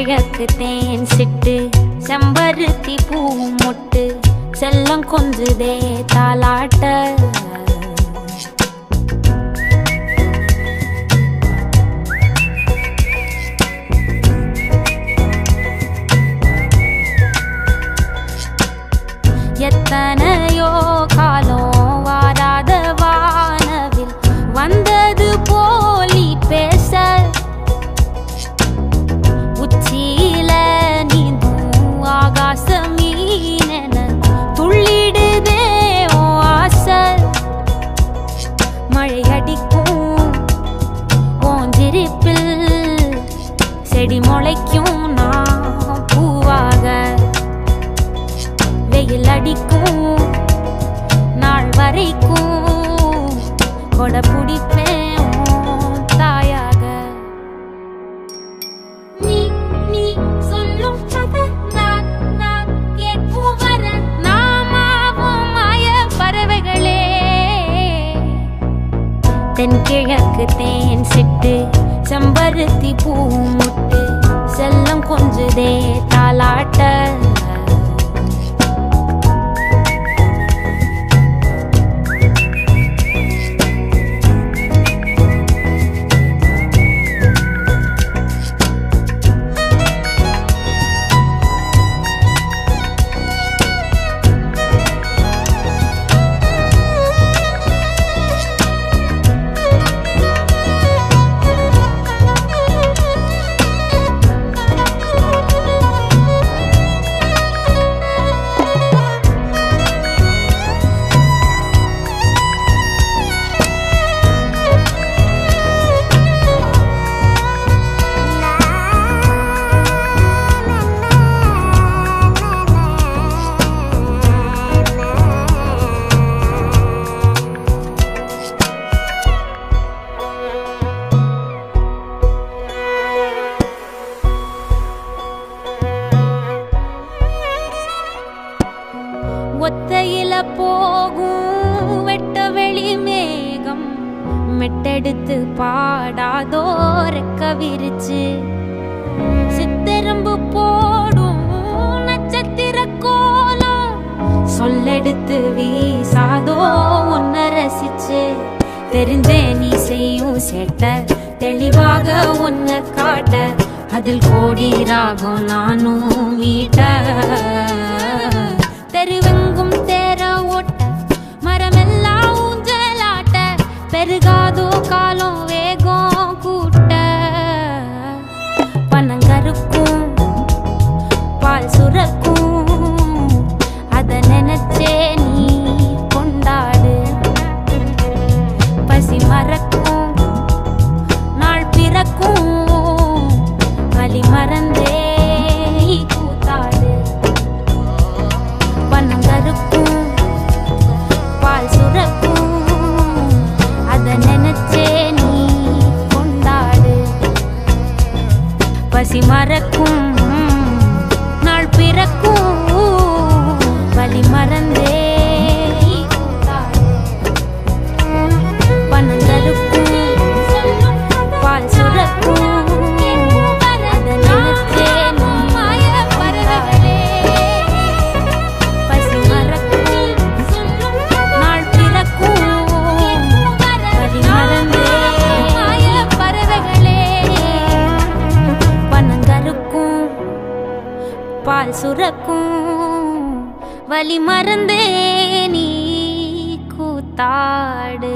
தென்கிழக்கு தேன் சிட்டு செம்பருத்தி பூ மொட்டு செல்லம் கொஞ்சுதே தாலாட்ட எத்தனையோ காலம் வாராத வானவில் வந்தது போலி பேச உச்சியில நீந்தும் ஆகாச மீனென துள்ளிடுதே ஓ ஆசை மழை அடிக்கும் ஓஞ்சிரிப்பில் செடி முளைக்கும் நான் பூவாக வெயில் அடிக்கும் நாள் வரைக்கும் கொடை பிடிப்பேன் தாயாக நீ நீ சொல்லும் கதை நான் கேட்கும் வர நாமாவும் மாய பறவைகளே தென்கிழக்கு தேன் சிட்டு செம்பருத்தி பூ முட்டு செல்லம் கொஞ்சுதே தாலாட்ட ஒத்தையில போகும் வெட்ட வெளி மேகம் மெட்டெடுத்து பாடாதோ ரெக்க விரிச்சு சித்தெரும்பு போடும் நட்சத்திர கோலம் சொல்லெடுத்து வீசாதோ உன்னை ரசிச்சு தெரிஞ்சே நீ செய்யும் சேட்ட தெளிவாக உன்னை காட்ட அதில் கோடி ராகம் நானும் மீட்ட தெருவெங்கும் தேர ஓட்ட மரமெல்லாம் ஊஞ்சலாட்ட பெருகாதோ காலம் வேகம் கூட்ட பனங்கருக்கும் பால் சுரக்கும் அத நினைச்சே நீ கொண்டாடு பசி மறக்கும் நாள் பிறக்கும் வலி மறந்தே பால் சுரக்கும் அத நினைச்சே நீ கொண்டாடு பசி மறக்கும் நாள் பிறக்கும் வலி மறந்தே பனங்கருக்கும் பால் சுரக்கும் பால் சுரக்கும் வலி மறந்தே நீ கூத்தாடு.